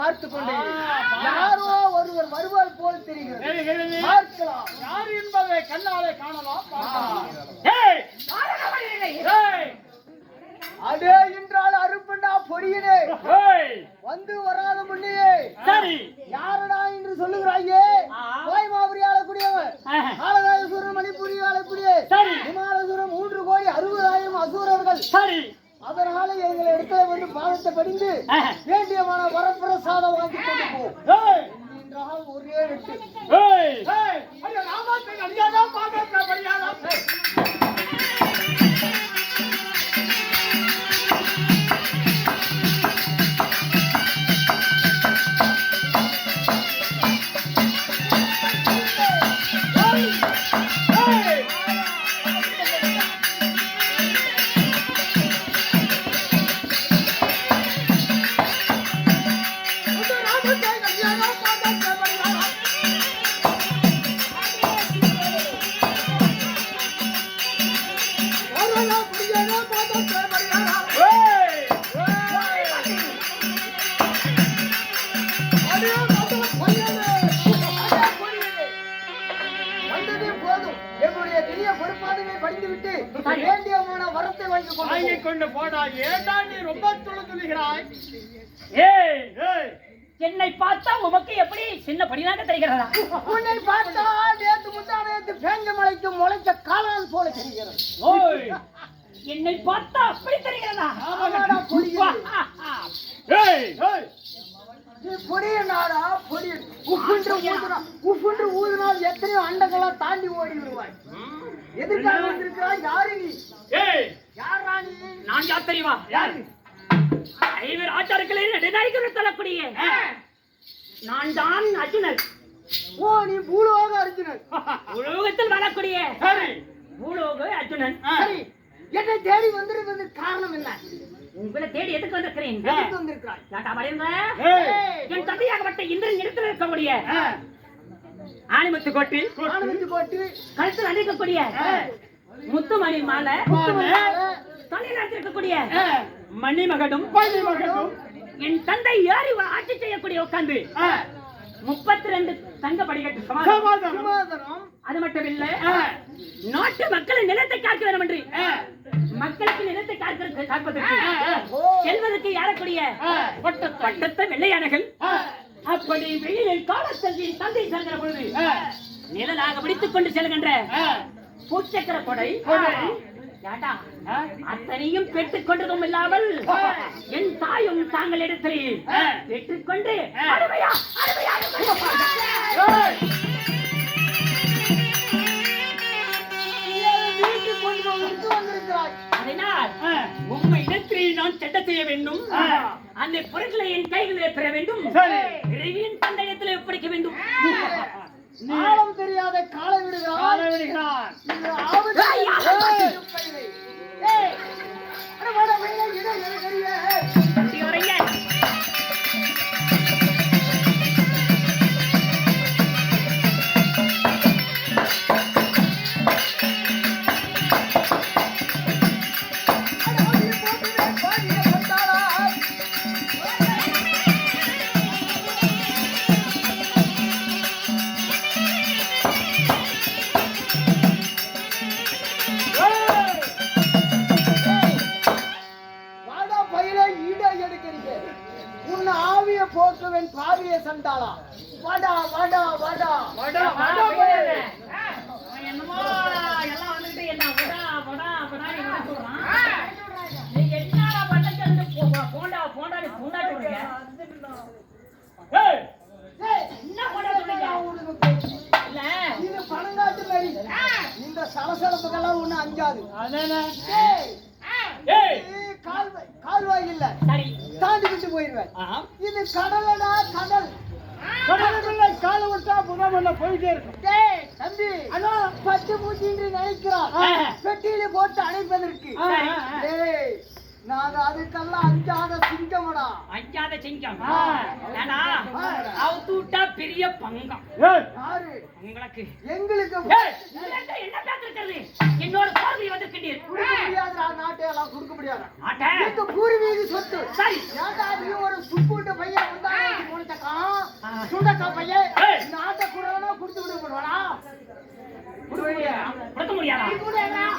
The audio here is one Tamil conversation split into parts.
பார்த்து கொண்டே யாரோ ஒருவர் வருவார் போல் தெரிகிறது. பார்க்கலாம் யார் என்பதை கண்ணாலே காணலாம். அதே என்றால் அருப்பண்டா பொடியனே வந்து வராத முன்னே சரி யாரடா என்று சொல்லுகிறாயே. கோயமாபுரி ஆளக்கூடியவன், காலகாலசூரன் மணிப்பூரி ஆளக்கூடிய விமானசூரம் 3 கோடி 60,000 அசூரர்கள். சரி அதனால எங்களை இடத்துல வந்து பாவத்தை படிந்து வேண்டியமான வரப்பிரசாதம் வாங்கி கொண்டு போ என்றால் ஒரே எட்டு. என்னை பார்த்தா உமக்கு எப்படி சின்ன படினாக தெரிகிறதா? உன்னை பார்த்தா நேற்று முந்தானேத்து பேஞ்ச மலைக்கு முளைச்ச காளான் போல தெரிகிறது. என்னை பார்த்தா அப்படி தெரிகிறதா? உப்புன்று ஊதினால் எத்தனையோ அண்டங்களா தாண்டி ஓடி விடுவாய். எதிர்காலம் வந்திருக்கிறாய். யாரு நீ? யார் ராணி? நான் யார் தெரியுமா? ஐவர் ஆச்சாரர்களே நடுநாயகர் சொல்லக்கூடிய நான் தான் அர்ஜுனன். ஓ நீ பூலோக அர்ஜுனன். உலோகத்தில் வரக்கூடிய பூலோக அர்ஜுனன். சரி என்னை தேடி வந்திருப்பது காரணம் என்ன? உங்களை தேடி எதுக்கு வந்திருக்கிறேன்? எதுக்கு வந்திருக்கிறாய்? என் தந்தையாகப்பட்ட இந்திரன் இடத்தில் இருக்கக்கூடிய ஆணிமுத்து கோட்டி கழுத்தில் அணிக்கக்கூடிய முத்துமணி மாலை தலையில் இருக்கக்கூடிய மணிமகடும் என் தந்தை ஏறி ஆட்சி செய்யக்கூடிய உட்கார்ந்து 32 தங்க படிக்கட்டு சமாதானம். அது மட்டும் இல்ல நாட்டு மக்களின் நிலத்தை காக்க வேண்டும் என்று மக்களுக்கு நிலத்தை காப்பதற்கு செல்வதற்கு யாரக்கூடிய பட்டத்த வெள்ளையானைகள் அப்படி வெளியில் காலத்தஞ்சின் தந்தை செல்கிற பொழுது நிழலாக பிடித்துக் கொண்டு செல்கின்ற பூச்சக்கர கொடை அத்தனையும் பெற்றுக் கொண்டதும் இல்லாமல் என் தாயும் தாங்களிடத்தில் பெற்றுக்கொண்டு அதனால் உண்மை இடத்தில் நான் சட்ட செய்ய வேண்டும். அந்த பொருட்களை என் கைகளிலே பெற வேண்டும். இறைவியின் தந்தையிடத்தில் ஒப்படைக்க வேண்டும். ஆழம் தெரியாத கால விடுகிறார். போக்குவன் பாவிய சண்டாளா வாடா வாடா வாடா வாடா வாடா என்னமோ எல்லாம் வந்துட்டு என்ன வடா வடா வடா நீ சொல்றான். நீ என்னடா பட்டச்சந்து போண்டா போண்டா நீ போண்டா சொல்றீங்க. ஏய் என்ன போண்டா சொல்றீங்க? இல்ல இது பணங்காட்டு மாதிரி இந்த சலசலப்புகெல்லாம் ஒண்ணு அஞ்சாது. கால்வாய் இல்ல தாண்டி விட்டு போயிருவேன். இது கடலடா கடல். கடலுக்குள்ள கால விட்டா புனமல்ல போயிட்டே இருக்கும். தம்பி பச்சை பூச்சி என்று நினைக்கிறான் பெட்டியில போட்டு அணைப்பதற்கு. நாங்க அதுக்கெல்லாம் அஞ்சாத சிங்கமடா. அஞ்சாத சிங்கம் அவுத்துட்டா பெரிய பங்கம். உங்களுக்கு எங்களுக்கு என்ன பேசுறது? என்னோட பார்வை வந்திருக்கிறீர்கள். நாட்டை எல்லாம் கொடுக்க முடியாது. பூர்வீக சொத்து. சரி ஒரு சுப்புட்ட பையன் சுண்டக்கா பையன் ஏய். இந்த ஆட்டை குடுறவனா குடுத்து விட போடுவானா கொடுக்க முடியாதா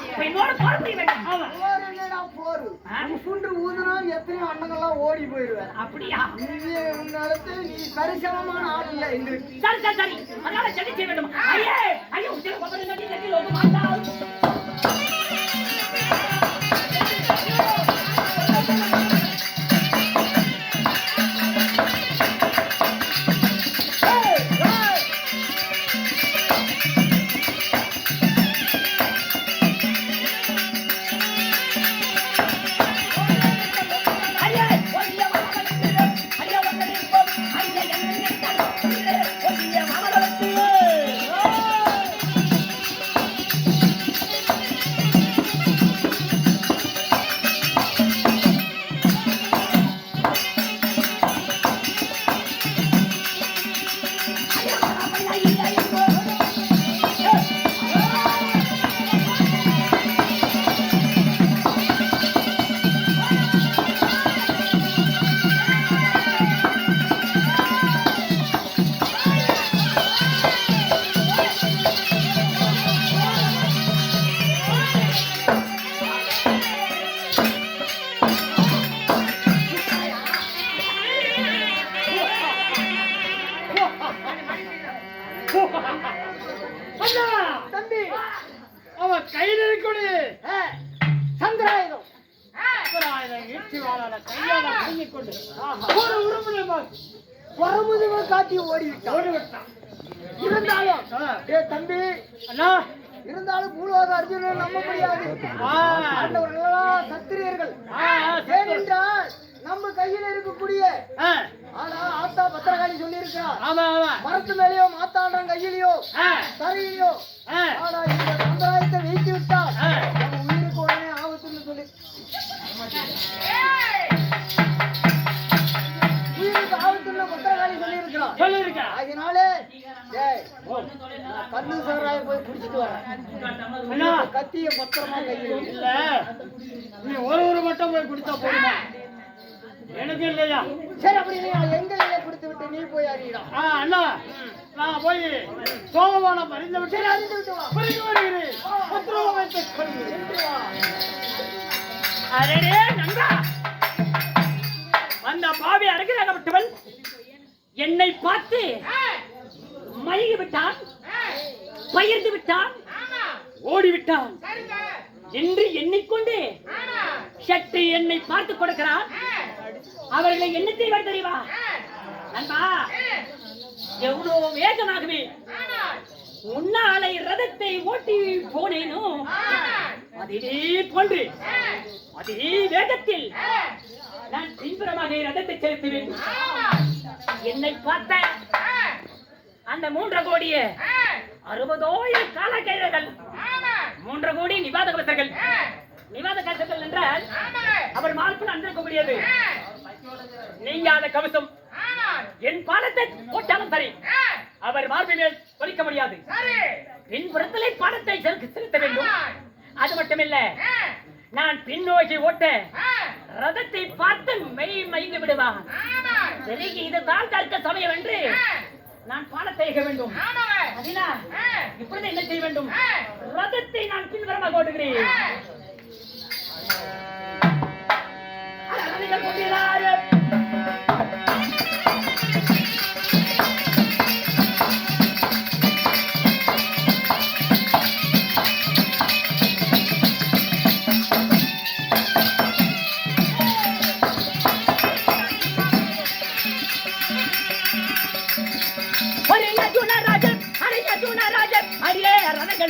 இப்ப என்னோட போற முடியும் ஆமா போரு என்னடா போரு நீ சுண்டு ஊதுனா எத்தனையோ அண்ணங்கள்லாம் ஓடி போயிடுவேன் அப்படியா நீ உன்னடுத்து நீ சரிசமமான ஆள் இல்லை எங்களுக்கு சரி சரி சரி அதனால சரி செய்ய வேண்டும் ஐயே ஐயோ உத்திர பக்கத்துல நடி நடி லோக மாட்டா தம்பி அவன் கையில் இருக்கக்கூடிய சந்திராயுதம் ஈட்டி வாழாத கையால புரிஞ்சிக் கொண்டு ஒரு உறுப்பினர் பரமுதுவை காட்டி ஓடிவிட்டான் ஓடிவிட்டான். இருந்தாலும் தம்பி அண்ணா இருந்தாலும் மூலவாத அர்ஜுனன் நம்ப முடியாது ஆண்டவர்களெல்லாம் சத்திரியர்கள் ஏனென்றால் நம்ம கையில் இருக்கக்கூடிய ஆனா ஆத்தா பத்திரகாளி சொல்லி இருக்கிறார் ஆமா ஆமா மரத்து மேலேயோ மாத்தாண்டம் கையிலையோ தரையிலையோ ஆனா இந்த சந்திராயத்தை வைத்து விட்டால் நம்ம உயிருக்கு உடனே ஆபத்துன்னு சொல்லி உயிருக்கு ஆபத்துன்னு பத்திரகாளி சொல்லி இருக்கிறார் சொல்லிருக்கா அதனால கண்ணு சாராய போய் குடிச்சிட்டு வரேன் கத்திய பத்திரமா கையில் இல்ல நீ ஒரு மட்டும் போய் குடித்தா போதுமா எனக்கு இல்லையா சரி அப்படி எங்களை கொடுத்து விட்டு நீ போய் அறியடா அண்ணா நான் போய் சோமவானம் அறிந்து விட்டு அறிந்து விட்டு வா வருகிறேன் பத்திரம் வைத்துக் கொள்கிறேன். அரே நண்பா அந்த பாவி அருகிறாகப்பட்டவன் என்னை பார்த்து மயங்கி விட்டான் பயிர்ந்து விட்டான் ஓடிவிட்டான் என்று எண்ணிக்கொண்டு சற்று என்னை பார்த்து கொடுக்கிறான் அவர்களை என்ன செய்வார் தெரியுமா நண்பா எவ்வளவு வேகமாகவே முன்னாலை ரதத்தை ஓட்டி போனேனோ அதே போன்று அதே வேகத்தில் நான் பின்புறமாக ரதத்தை செலுத்துவேன் என்னை பார்த்த அந்த 3 கோடியே 60,000 காலக்கைகள் 3 கோடி நிவாத கவசர்கள் நிவாத கவசங்கள் என்றால் அவர் மார்பில் அன்றிருக்க முடியாது நீங்காத கவசம் என் பாலத்தை போட்டாலும் சரி அவர் மார்பில் மேல் பொறிக்க முடியாது பின்புறத்திலே பாலத்தை செலுத்த வேண்டும் அது மட்டுமில்ல நான் பின்னோக்கி ஓட்ட ரதத்தை பார்த்து மயங்கி விடுவான் சரி இதுதான் தற்க சமயம் என்று நான் பாலத்தை ஏக வேண்டும் அதனால் இப்பொழுது என்ன செய்ய வேண்டும் ரதத்தை நான் பின்புறமாக ஓட்டுகிறேன் ரதங்கள்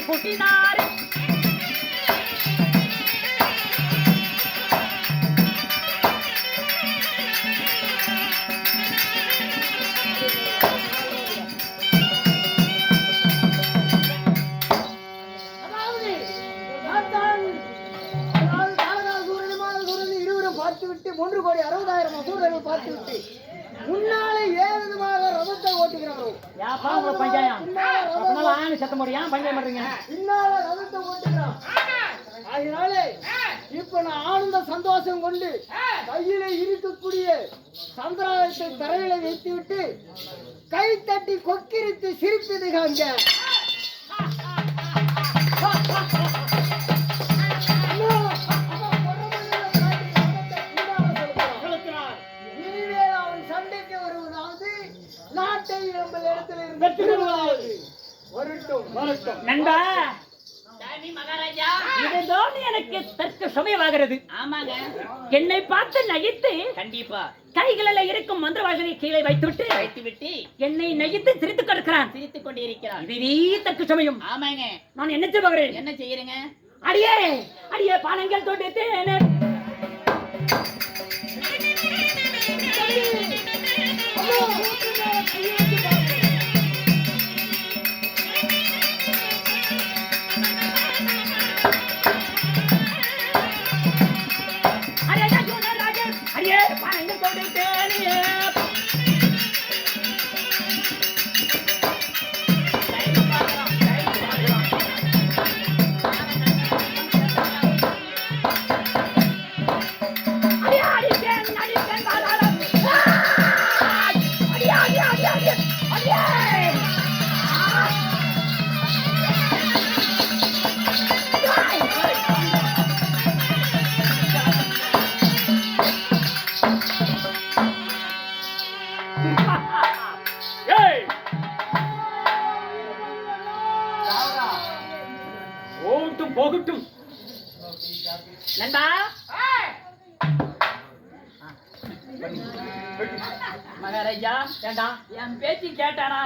பூட்டினார் பார்த்துவிட்டு 3 கோடி 60,000 அசூரர்கள் பார்த்துவிட்டு முன்னாலே ஏன் விதமாக ரதத்தை ஓட்டுகிறார்கள் பஞ்சாயம் சத்தம் போடு ஏன் பஞ்சாயம் பண்றீங்க பின்னால ரதத்தை ஓட்டுகிறான் அதனால இப்ப நான் ஆனந்த சந்தோஷம் கொண்டு கையில இருக்கக்கூடிய சந்திராயத்தை தரையில வைத்துவிட்டு கை தட்டி கொக்கிரித்து சிரிப்பதுகாங்க. இனிமேல் அவன் சண்டைக்கு வருவதாவது நாட்டை நம்ம இடத்துல இருந்து வரட்டும். நண்பா மகாராஜா, இதுதான் எனக்கு தற்க சமயமாகிறது. ஆமாங்க, என்னை பார்த்து நகைத்து கண்டிப்பா கைகளில் இருக்கும் மந்திர வாசனை கீழே வைத்துவிட்டு என்னை நகைத்து சிரித்துக் கொண்டிருக்கிறான். இதுவே தற்கு சமயம். ஆமாங்க, நான் என்ன செய்கிறேன்? என்ன செய்யறேங்க? அடியே பானங்கள் தோண்டித்தேனே. போகட்டும் நண்பா. மகாராஜா ஏண்டா என் பேச்சு கேட்டானா?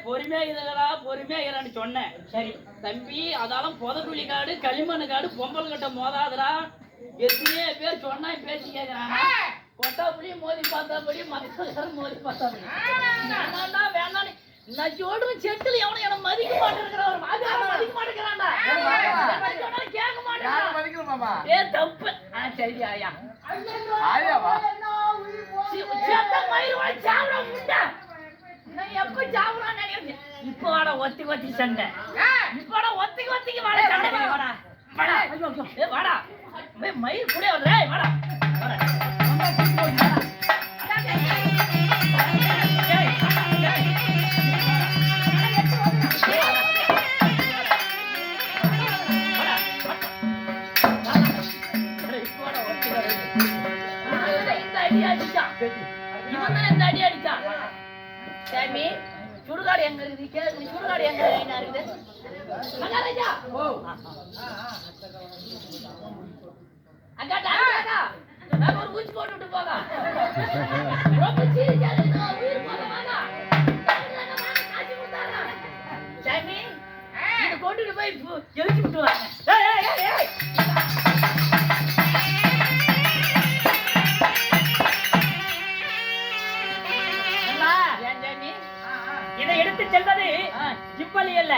பொறுமையா இருன்னு சொன்னேன். சரி தம்பி, அதாலும் புதக்குழி காடு களிமண் காடு பொம்பல் கட்ட மோதாதுரா. எத்தனையோ பேர் சொன்னா பேச்சு கேட்கிறாங்க. கொட்டாப்புடி மோதி பார்த்தாப்படி மக்கள் மோதி பார்த்தாப்படி வேணாம். நச்சோடு செட்டில் எவனும் என்ன மதிக்க மாட்டேங்கிறான். மதிக்க மாட்டேங்கிறான்டா, கேட்க மாட்டேங்கிறான். தப்பு. சரி ஆயா எப்ப சாப்பிடான்னு நினைக்கிறேன். இப்ப வாடா ஒத்தி சண்டை. இப்படா ஒத்திக்கு வாடா சண்டை. வாடா மயில் கூட வாடா. சுடுகாடு எங்க இருக்குது? சுடுகாடு எங்க இருக்குது? மகாராஜா அக்கா ஒரு ஊச்சி போட்டு போக சாமி இதை கொண்டுட்டு போய் எழுச்சி விட்டுவாங்க. இதை எடுத்து செல்வது இவ்வழி அல்ல,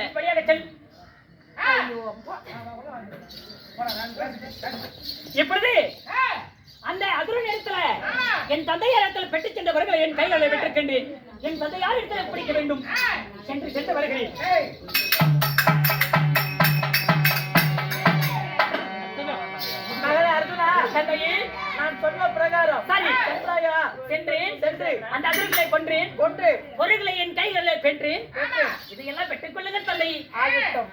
இப்படியாக செல். இப்பொழுது அந்த அதிர நேரத்துல என் தந்தையார் இடத்துல பெற்று சென்ற வருகளை என் கைகளை பெற்றிருக்கின்றேன். என் தந்தையார் இடத்துல பிடிக்க வேண்டும் சென்று வருகிறேன். நான் சொன்ன பிரகாரம் சென்று அந்த அதிர்களை கொன்றேன். பொருள்களை என் கைகளில் பெற்றேன். இதையெல்லாம் பெற்றுக் கொள்ளுங்கள் தந்தை. ஆகட்டும்,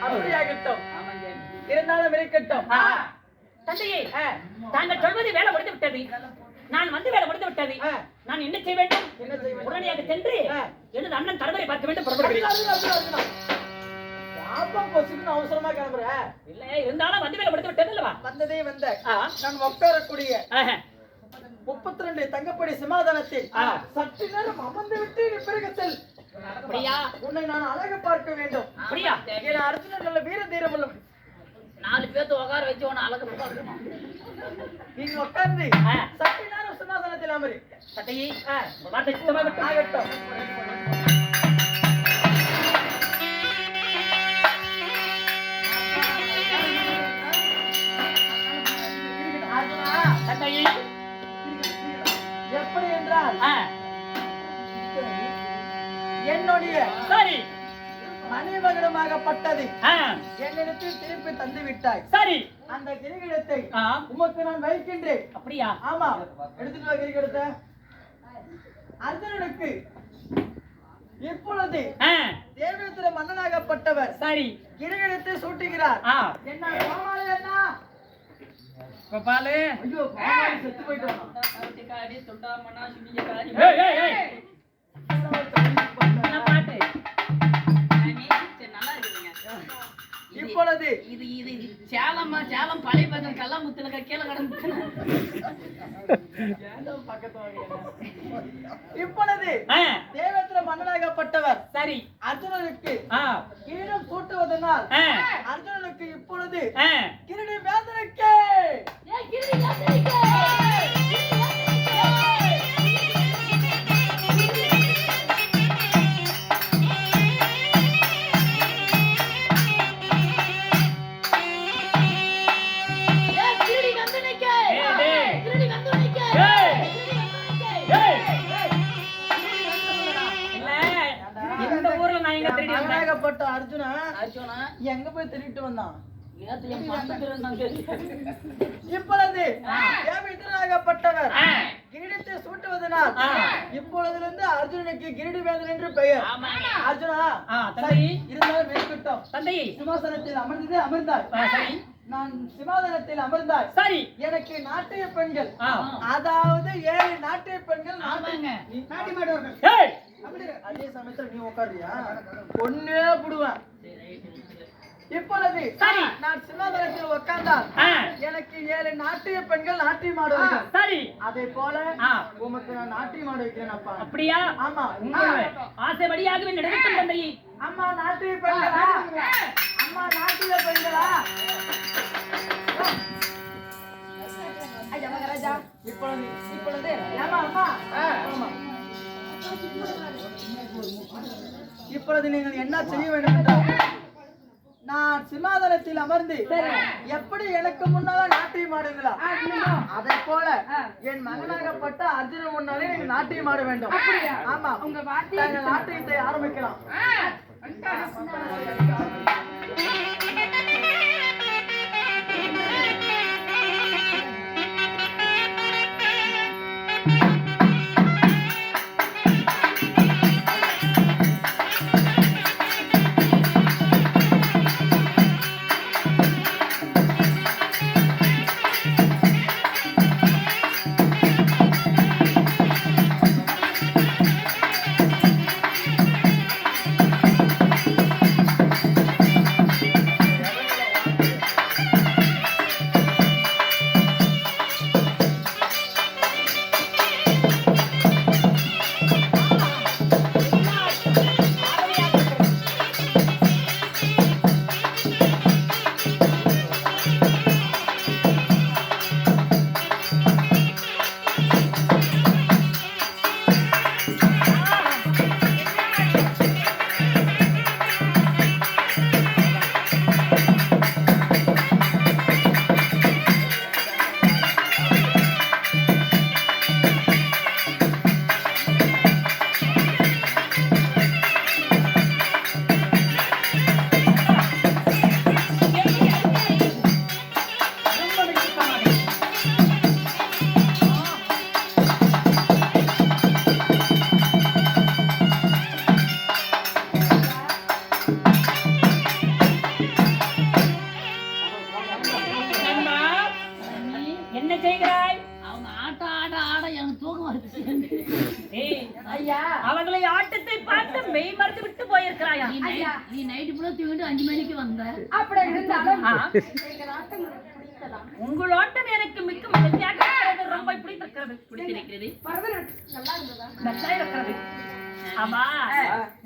அப்படியாகட்டும். இருந்தாலும் இருக்கட்டும். தந்தையே, தாங்கள் சொல்வது வேலை முடிந்து விட்டது. நான் வந்து வேலை முடிந்து விட்டது. நான் என்ன செய்ய வேண்டும்? உடனடியாக சென்று எனது அண்ணன் தலைவரை பார்க்க வேண்டும். அவசரமா கிளம்புற இல்ல, இருந்தாலும் வந்து வேலை முடித்து விட்டது அல்லவா? வந்ததே வந்த நான் உட்காரக்கூடிய 32 தங்கப்படி சிமாதானத்தில் சற்று நேரம் அமர்ந்து விட்டு பிறகு செல். அப்படியா? உன்னை நான் அழக பார்க்க வேண்டும். அப்படியா? என் அர்ஜுனன் நல்ல வீர தீரம் உள்ளவன். 4 பேர்த்து உட்கார வச்சு உன்னை அழக பார்க்கணும். நீங்க உட்கார்ந்து சற்று நேரம் சிமாதானத்தில் அமரு. சட்டையை வார்த்தை சுத்தமாக ஆகட்டும். எப்படி என்றால் என்னுடைய சரி மணிமகுடமாகப்பட்டது என்னிடத்தில் திருப்பி தந்து விட்டாய். சரி, அந்த கிரீடத்தை உமக்கு நான் வைக்கின்றேன். அப்படியா? ஆமா, எடுத்துட்டு வா கிரீடத்தை. அர்ஜுனனுக்கு இப்பொழுது தேவேந்திர மன்னனாகப்பட்டவர் சரி கிரீடத்தை சூட்டுகிறார். என்ன கோமாளி என்ன கோபாலு? ஐயோ, கோமாளி செத்து போயிட்டான். காடி தொண்டாமனா சுனியகாரி ஏய் ஏய் ஏய் என்ன பாட்டு? நல்லா இருக்குங்க. இப்பொழுது இது இது சேலம் பழைய பக்கம் கல்லாமுத்துல கீழே கடந்து இப்பொழுது தேவேந்திர மன்னனாகப்பட்டவர் சரி அர்ஜுனனுக்கு கிரீடம் சூட்டுவதனால் அர்ஜுனனுக்கு இப்பொழுது கிரீட வேந்தனுக்கு மகனாகப்பட்ட அர்ஜுனா எங்க போய் திருட்டு வந்தான்? இப்பொழுது தேவேந்திரனாகப்பட்டவர் கிரீடத்தை சூட்டுவதனால் இப்பொழுதிலிருந்து அர்ஜுனனுக்கு கிரீட வேந்தன் என்று பெயர். அர்ஜுனா இருந்தாலும் இருக்கட்டும். தந்தை சிம்மாசனத்தில் அமர்ந்தாய். நான் சிம்மாசனத்தில் அமர்ந்தாய். சரி, எனக்கு நாட்டிய பெண்கள், அதாவது 7 நாட்டிய பெண்கள் நாட்டியமாடுவார்கள். அதே சமயத்தில் நீ உட்காரியா ஒன்னே புடுவேன். இப்பொழுது நான் சிம்மாசனத்தில் உட்கார்ந்தால் எனக்கு 7 நாட்டிய பெண்கள் நாட்டியம் ஆடுவார்கள். சரி, அதே போல உமக்கு நான் நாட்டியம் ஆட வைக்கிறேன். அப்பா அப்படியா? ஆமா, ஆசைப்படியாகவே நடக்கும் தந்தையே. அம்மா நாட்டிய பெண்களா? அம்மா நாட்டிய பெண்களா? ஐயா மகாராஜா, இப்பொழுது ஏமா அம்மா, இப்பொழுது நீங்கள் என்ன செய்ய வேண்டும் என்றால், நான் சிம்மாசனத்தில் அமர்ந்து எப்படி எனக்கு முன்னால நாட்டியம் ஆடுங்களா, அதே போல என் மகனாகப்பட்ட அர்ஜுனன் முன்னாலே நீங்க நாட்டியம் ஆட வேண்டும். ஆமா, உங்க நாட்டியத்தை ஆரம்பிக்கலாம். அவர்களை ஆட்டத்தை பார்த்து மெய் மறந்து விட்டு போயிருக்கிறாயா? நீ நைட்டு ஃபுல்லா தூங்கிட்டு 5 மணிக்கு வந்த. அப்படி இருந்தாலும் உங்கள் ஆட்டம் எனக்கு மிக்க மகிழ்ச்சியாக இருக்கிறது. ரொம்ப பிடித்திருக்கிறது. பிடித்திருக்கிறது. நல்லா இருக்கிறது. ஆமா,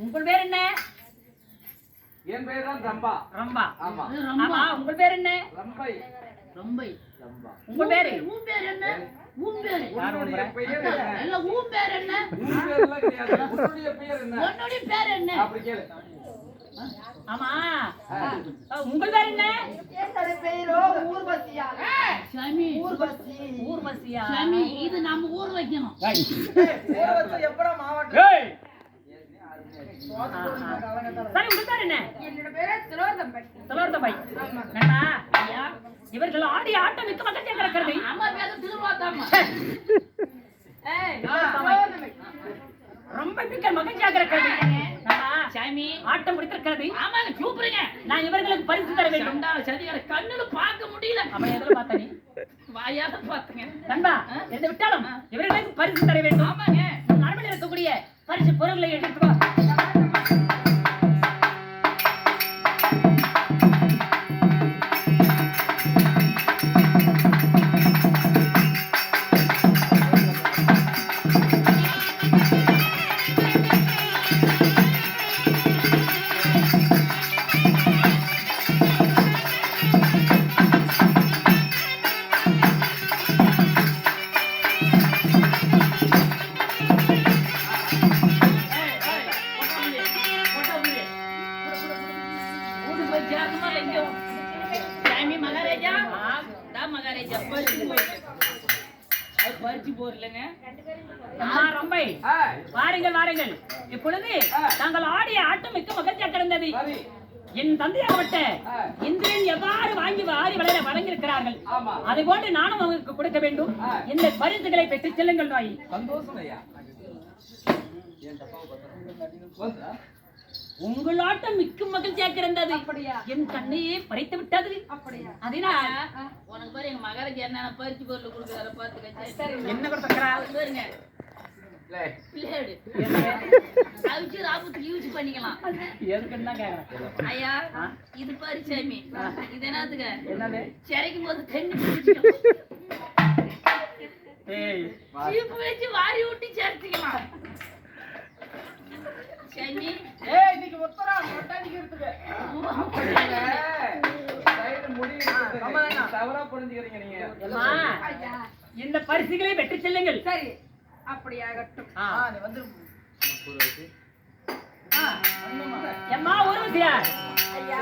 உங்கள் பேர் என்ன? என் பேர் தான் ரம்பா. ரம்பா. ஆமா. ஆமா, உங்கள் பேர் என்ன? ரம்பை. ரம்பை. உங்க பேரு? உன் பேர் என்ன? உன் பேர் உன்னுடைய பெயர் என்ன? இல்ல உன் பேர் என்ன? உன் பேர் எல்லாம் கிடையாது. உன்னுடைய பெயர் என்ன? உன்னுடைய பேர் என்ன? அப்படி கேளு. ஆமா, உங்கள் பேர் என்ன? என்னோட பேரோ ஊர்வசியா. சாமி. ஊர்வசியா. சாமி, இது நம்ம ஊர் வைக்கணும். ஊர்வசி எப்படா மாவட்டம்? ஏய், சரி உங்க பேர் என்ன? என்னோட பேரு திலோதம்பை. திலோதம்பை. நண்பா, ஐயா, இவர்கள் ஆடி ஆட்டம் மிக்க மகிழ்ச்சியா கிடக்கிறது. அம்மா பேரு திருவாதாம்மா. திலோதம்பை. ரொம்ப மிக்க மகிழ்ச்சியாக இருக்கிறது. சாமி ஆட்டம் முடித்திருக்கிறது. ஆமாங்க சூப்பருங்க. நான் இவர்களுக்கு பரிசு தர வேண்டும். சரியான கண்ணுல பார்க்க முடியல. அவன் எதில் பார்த்த நீ? வாயால பாத்துங்க. நண்பா, என்ன விட்டாலும் இவர்களுக்கு பரிசு தர வேண்டும். ஆமாங்க. அரண்மனையில் இருக்கக்கூடிய பரிசு பொருட்களை எடுத்து வா. சாமி மகாராஜா. தான் மகாராஜா பறிச்சு போறலங்க. அம்மா ரம்பை, வாருங்கள் வாருங்கள். இப்பொழுது நாங்கள் ஆடிய ஆட்டம் மிக்க மகிழ்ச்சியாக கிடந்தது. சரி. என் தந்தையாகப்பட்ட இந்திரன் எவ்வாறு வாங்கி வாரி வளர வழங்கியிருக்கிறார்கள், அதை போன்று நானும் அவங்களுக்கு கொடுக்க வேண்டும். இந்த பரிசுகளை பெற்று செல்லுங்கள் நாய். சந்தோஷம் ஐயா. உங்கள் ஆட்டம் மிக்க மகிழ்ச்சியாக கிடந்தது. அப்படியா? என் கண்ணையே பறித்து விட்டது. அப்படியா? அதனால் உனக்கு பாரு எங்க மகாராஜா என்ன பறிச்சு பொருள் கொடுக்குறாரு பாத்துக்க. என்ன கொடுத்துக்கிறா? பாருங்க பிள்ளையோடு அவிச்சு ராபத்துக்கு யூஸ் பண்ணிக்கலாம். எதுக்குன்னு தான் கேக்குறேன். ஐயா இது பாரு சாமி, இது என்னத்துக்கு? என்னது? சிறைக்கும் போது தண்ணி குடிச்சுக்கலாம். ஏய், சீப்பு வச்சு வாரி விட்டு சேர்த்துக்கலாம். சாமி ஏய் இன்னைக்கு உத்தரா மொட்டாடிக்கிறதுக்கு சைடு முடிவு தவறா புரிஞ்சுக்கிறீங்க நீங்க. அம்மா, இந்த பரிசுகளை பெற்று செல்லுங்கள். சரி அப்படியாகட்டும். நீ வந்து எம்மா ஒரு விஷயம், ஐயா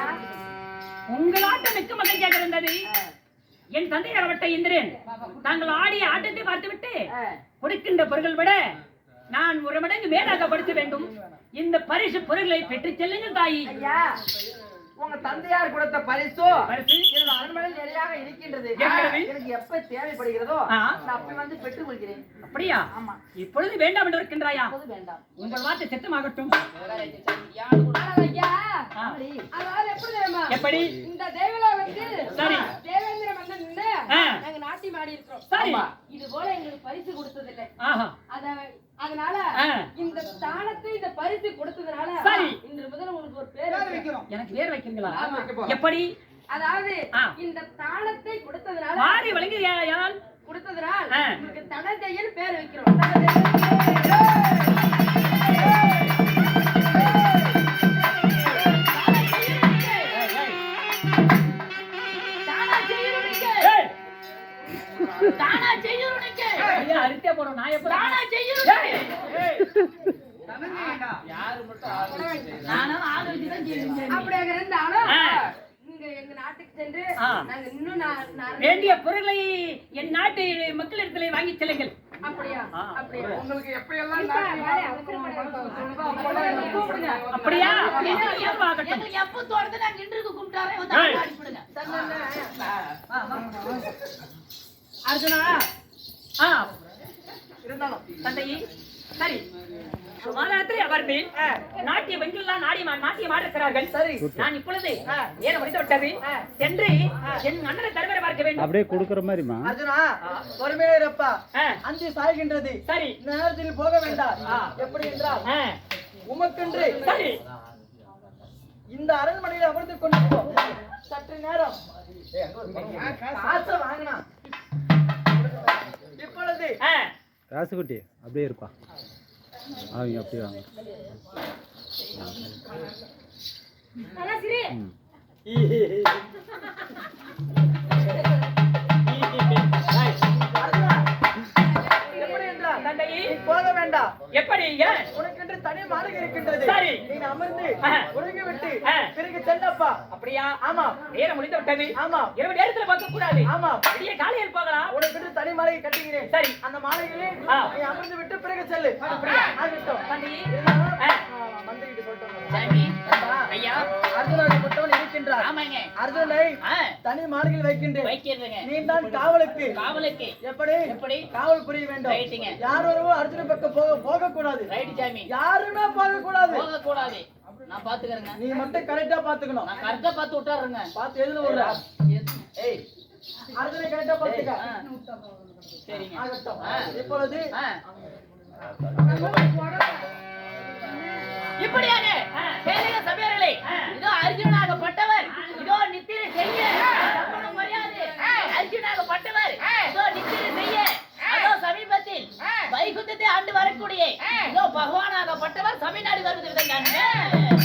உங்களாட்டம் மிக்க மகிழ்ச்சியாக இருந்தது. என் தந்தையாகப்பட்ட இந்திரன் தாங்கள் ஆடிய ஆட்டத்தை பார்த்துவிட்டு கொடுக்கின்ற பொருட்கள் விட நான் ஒரு மடங்கு மேலாக கொடுக்க வேண்டும். இந்த பரிசு பொருட்களை பெற்று செல்லுங்கள் தாயி. ஐயா உங்க தந்தையார் கொடுத்த பரிசு பரிசு என்னோட அரண்மனையில் நிறையாக இருக்கின்றது. இருக்கிறது. எனக்கு எப்ப தேவைப்படுகிறதோ ஆ. நான் அப்ப வந்து பெற்றுக் கொள்கிறேன். அப்படியா? ஆமா. இப்பொழுது வேண்டாம் என்று இருக்கின்றாயா? அப்போது வேண்டாம். உங்கள் வார்த்தை சத்தமாகட்டும். ஐயா ஆ. அதாவது எப்படி தெரியுமா? எப்படி? இந்த தேவலோகத்தில் சரி. தேவேந்திர மன்னன் நின்னு ஆ. நாங்க நாட்டியம் ஆடி இருக்கிறோம். சரி. இது போல எங்களுக்கு பரிசு கொடுத்ததில்லை. ஆஹா. அதனால ஆ. இந்த ஸ்தானத்தை இந்த பரிசு கொடுத்ததுனால சரி. இன்று முதல்ல உங்களுக்கு ஒரு பேர் வைக்கிறோம். எனக்கு பேர் வைக்கிறீங்களா? ஆமா. எப்படி? அதாவது ஆ. இந்த ஸ்தானத்தை கொடுத்ததுனால வாரி வழங்குகிறாயால் கொடுத்ததுனால ஆ. உங்களுக்கு தனதையன் பேர் வைக்கிறோம். ஏய், தானா செய்யுறனுக்கு ஐயா, அறுத்தே போறோம். நான் எப்ப தானா செய்யுறனுக்கு யாரு மட்டும் ஆரம்பிச்சு நானும் ஆள் வச்சு தான் செய்யுறேன். அப்படியாக இருந்தாலும் ஆ. நீங்க எங்க நாட்டுக்கு சென்று ஆ. நாங்க இன்னும் வேண்டிய பொருளை என் நாட்டு மக்களிடத்திலே வாங்கி செல்லுங்கள். அப்படியா? ஆ. அப்படியா? உங்களுக்கு எப்ப எல்லாம் அப்படியா? ஆகட்டும். எங்களுக்கு எப்ப தோணுது நாங்க இன்றுக்கு கும்பிட்டாரே வந்து ஏய். அடிப்படுங்க. அர்ஜுனா, ஆ, இருந்தாலும் தந்தையே, சரி. மாதத்தில் அவர்கள் நாட்டிய வெங்கெல்லாம் நாட்டியம் ஆடுகிறார்கள். சரி. நான் இப்பொழுது நேரம் முடித்து விட்டது. சென்று என் அண்ணனை தருவரை பார்க்க வேண்டும். அப்படியே கொடுக்குற மாதிரிமா? அர்ஜுனா பொறுமையா இருப்பா. ஆ. அஞ்சு சாய்கின்றது. சரி. நேரத்தில் போக வேண்டாம். எப்படி என்றால் ஆ. உமக்கென்று சரி. இந்த அரண்மனையில் அமர்ந்து கொண்டு போ. சற்று நேரம் காசை வாங்கினா இப்பொழுது ஆ. ராசுகுட்டி அப்படியே இருப்பா. அவங்க அப்படியே வாங்க. ம். எப்படி என்றால் தந்தையே நீ போக வேண்டாம். எப்படி ஏன் உனக்கென்று தனி மாளிகை இருக்கின்றது. சரி. நீ அமர்ந்து உறங்கி விட்டு ஆ. பிறகு செல்லப்பா. அப்படியா ஆமா நேரம் முடிந்து விட்டது ஆமா இரவு நேரத்துல பார்க்க கூடாது ஆமா அப்படியே காலையில் போகலாம் உனக்கென்று தனி மாளிகை கட்டுகிறேன். சரி அந்த மாளிகையிலே ஆ. நீ அமர்ந்து விட்டு பிறகு செல்லு. அப்படியா? ஆகட்டும். தந்தையே இருந்தாலும், ஆ. மந்திரிகிட்ட சொல்லிட்டு வந்தேன். சாமி ஏண்டா, ஐயா அர்ஜுனனை மட்டும் இருக்கின்றார். ஆமாங்க அர்ஜுனனை ஆ தனி மாளிகையில் வைக்கின்றேன். வைக்கிறதுங்க நீ தான் காவலுக்கு காவலுக்கு எப்படி எப்படி காவல் புரிய வேண்டும். ரைட்டுங்க. யார் ஒருவரும் அர்ஜுன பக்கம் போக கூடாது. ரைட்டு சாமி யாருமே போக கூடாது. போக கூடாது நான் பாத்துக்கிறேங்க நீ மட்டும் கரெக்டா பாத்துக்கணும். நான் கரெக்டா பார்த்து விட்டாருங்க பாத்து எதுல விடுற? ஏய் அர்ஜுனை கரெக்டா பாத்துக்க. சரிங்க ஆகட்டும். இப்பொழுது இப்படியாக கேளுங்க சபையர்களே, இதோ அர்ஜுனாகப்பட்டவர் இதோ நித்திரை செய்ய சம்பளம் மரியாதை அர்ஜுனாகப்பட்டவர் இதோ நித்திரை செய்ய அதோ சமீபத்தில் வைகுந்தத்தை ஆண்டு வரக்கூடிய இதோ பகவானாகப்பட்டவர் சபை நாடி வருவது விதங்க